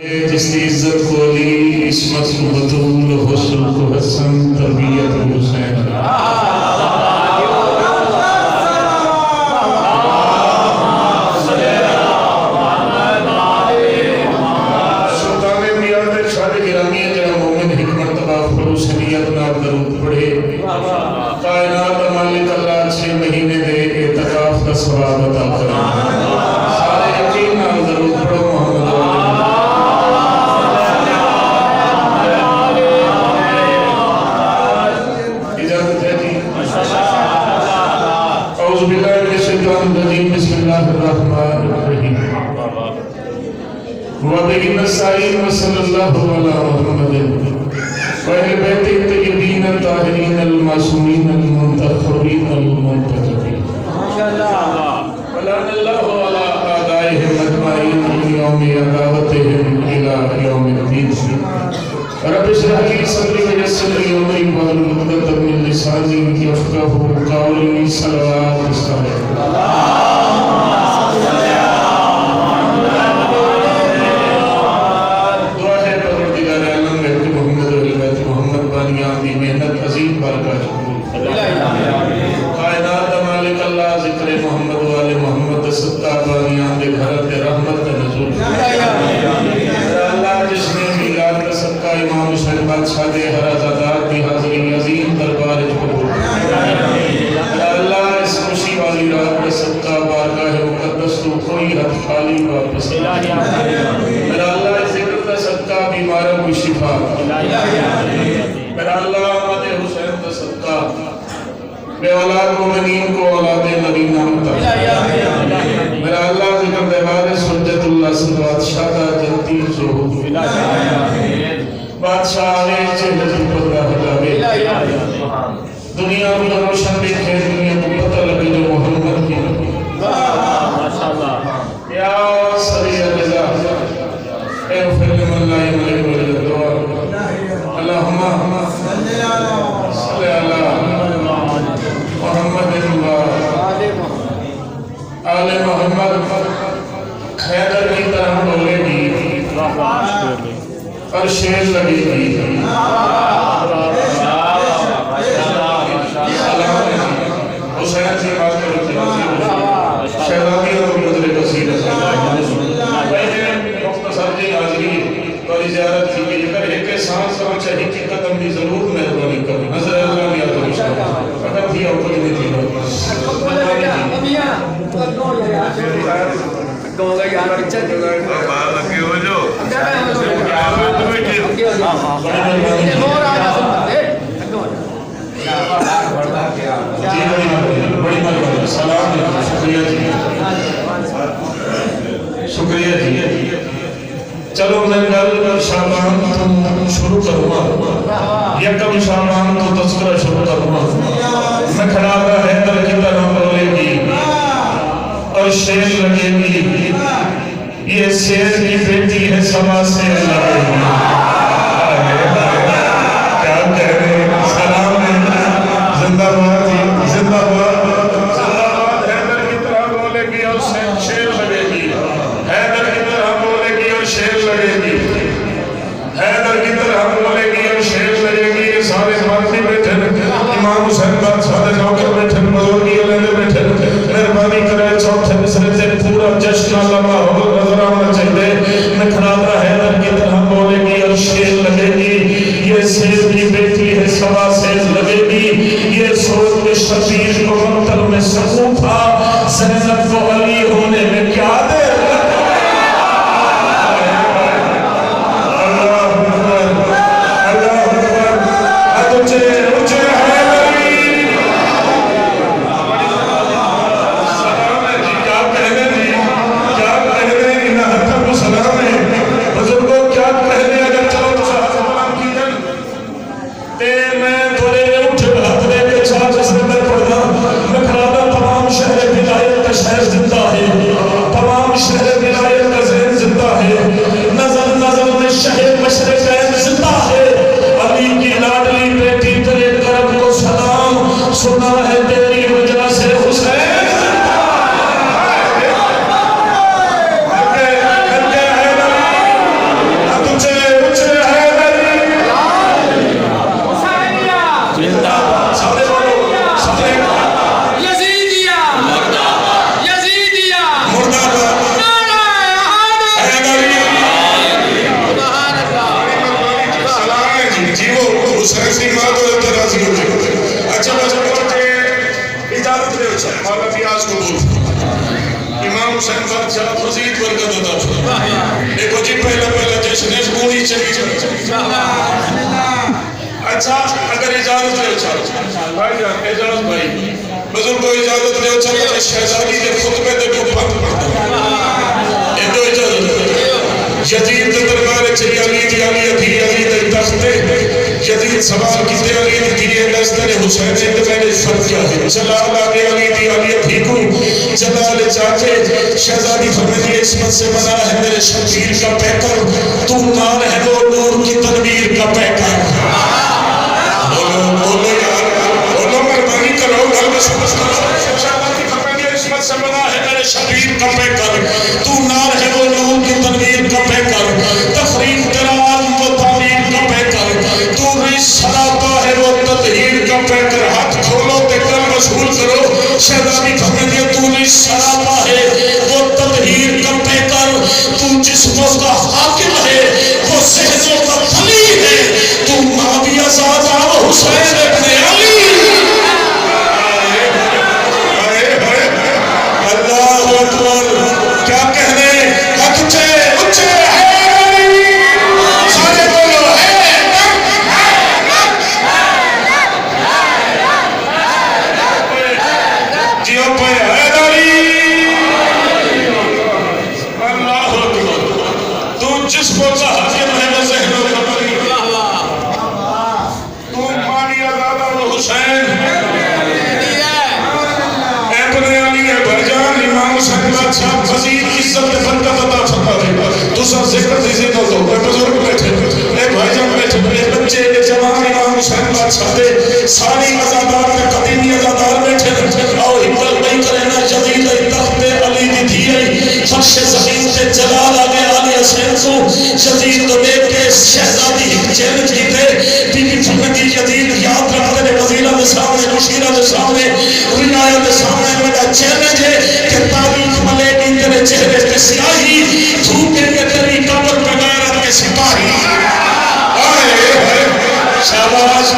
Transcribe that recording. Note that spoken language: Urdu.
جس کی عزت کو علی، عصمت کو بطول، حسن کو حسن، تربیت کو حسین. سلطان میاد شاد گرامی جناب مومن حکمت تباہ فروس نیت نار درود پڑھے. کائنات مالک اللہ 6 مہینے دے اعتکاف کا ثواب عطا کرے. سارے یقین نال درود پڑھو محمد بسم اللہ الرحمن الرحیم. وَبِهِ نَسْتَعِينُ وَصَلَّى اللَّهُ عَلَى مُحَمَّدٍ وَأَهْلِ بَيْتِهِ الطَّيِّبِينَ الطَّاهِرِينَ الْمَعْصُومِينَ الْمُنْتَخَبِينَ الْمُنْتَجَبِينَ. وَلَعَنَ اللَّهُ عَلَى أَعْدَائِهِمْ أَجْمَعِينَ مِنْ يَوْمِ عَدَاوَتِهِمْ إِلَى يَوْمِ الدِّينِ. رب اشرح لي صدري ويسر لي أمري واحلل عقدة من لساني يفقهوا قولي. صلوات والسلام. محنت عظیم برکت کائنات مالک اللہ ذکر محمد والے محمد صدقہ بانیان دے گھر دے رحمت دے نزول. اللہ جس نے میلاد کا صدقہ امام حسین بادشاہ دے ہر عزادات دی حاضری عظیم دربار قبول. اللہ اس خوشی والی رات میں صدقہ بارگاہ مقدس تو کوئی حد خالی واپس. اللہ اس ذکر کا صدقہ بیماروں کو شفا. میرا اللہ آمد حسین کا صدقہ بے اولاد مومنین کو اولاد نبی نام تا. میرا اللہ ذکر دیوار سنجد اللہ سے بادشاہ دا جنتی زہود بادشاہ آلے چہلتی پتہ ہلاوے دنیا میں روشن دیکھے دنیا کو پتہ لگے جو محمد کی نبی. یا سری رضا اے فلم اللہ ملک ملک دعا اللہم صلی علی محمد آل محمد. خیدر کی طرح بولے گی اور شیر لگے گی. حسین سے بات کرتے ہیں شہزادی اور نظر کثیر مختصر جی حاضری اور زیارت کی گئی کر ایک سانس کا چاہی کی قدم بھی ضرور مہربانی کریں. نظر اللہ نے آتا مشکل اگر تھی اور کوئی نہیں تھی بڑی مہربانی. سلام علیکم. شکریہ جی شکریہ جی. چلو میں گل شابان شروع کروں گا. یکم شابان تو تذکرہ شروع کروں گا. میں کھڑا گا حیدر کی طرح بولے گی اور شیر لگے گی. یہ شیر کی بیٹی ہے سما سے لگے گی. کیا کہہ رہے ہیں. سلام زندہ باد زندہ باد زندہ باد. حیدر کی طرح بولے گی اور شیر لگے گی. حیدر کی طرح بولے گی اور شیر لگے گی. حیدر کی طرح بولے گی اور شیر لگے گی. یہ سارے مارتی بیٹھے امام حسین بادشاہ دے نوکر بیٹھے بزرگی علیہ بیٹھے. مہربانی کرے چوتھے مصرے سے پورا جشن اللہ ماحول نظر آنا چاہیے. میں کھڑا تھا. حیدر کی طرح بولے گی اور شیر لگے گی. یہ شیر کی بیٹی ہے سوا سے لگے گی. یہ سوچ میں شبیر کو منتر میں سکون تھا. زینب کو علی ہونے میں کیا دے. سنا ہے تیری وجہ سے حسین. ہی چلی جائے. اچھا اگر اجازت لے چل بھائی جان اجازت بھائی بزرگ کو اجازت لے چل شہزادی کے خطبے دے کو بند پڑھتا ہے دو اجازت یزید دے دربار چلی علی دی علی دے تخت یزید سوال کیتے علی دی نظر حسین سے میں نے فرض کیا ہے جلال علی دی علی کو جلال چاچے شہزادی فرماتی عصمت سے بنا ہے میرے شمشیر کا پیکر تو نام ہے وہ نور کی تنویر کا پیکر. بولو یار بولو مہربانی کرو گل میں سمجھ شہزادی فرماتی عصمت سے بنا ہے میرے شمشیر کا پیکر تو نام ہے وہ نور کی تنویر کا پیکر تفریق ترام وہ تعمیر کا پیکر تو رسالہ ہے وہ تطہیر کا پیکر. ہاتھ کھولو تے کر مشغول کرو شہزادی فرماتی تو رسالہ ہے وہ تطہیر کا پیکر تو جسموں کا حاکم ہے وہ ذہنوں کا ولی ہے تو معاویہ زادہ حسین ابن علی. اللہ اکبر کیا کہنے اچھے اچھے سارے بولو جیو پہ حیدری. اللہ اکبر تو جس کو حاکم ہے وہ ذہنوں کا ولی تو معاویہ زادہ حسین ابن علی بھرجان امام حسین بادشاہ فضیل عزت برکت عطا فرما دے. تو سب ذکر دیجیے تو اے بزرگ بیٹھے اے بھائی جان بیٹھے اے بچے اے جوان امام حسین بادشاہ دے ساری عزادار کے قدیمی عزادار بیٹھے اور ہمت نہیں کرے نا جدید تخت علی دی دھی فرش زمین سے جلال آگے علی حسین سو جدید تو دیکھ کے شہزادی چیلنج کیتے بی بی فرماتی جدید یاد رکھتے نے وزیرہ دے سامنے مشیرہ دے سامنے رنایہ دے سامنے میرا چیلنج ہے کہ تاریخ ملے گی تیرے چہرے پہ سیاہی دھوکے کے تیری قبر پہ غیرت کے سپاہی. شاباش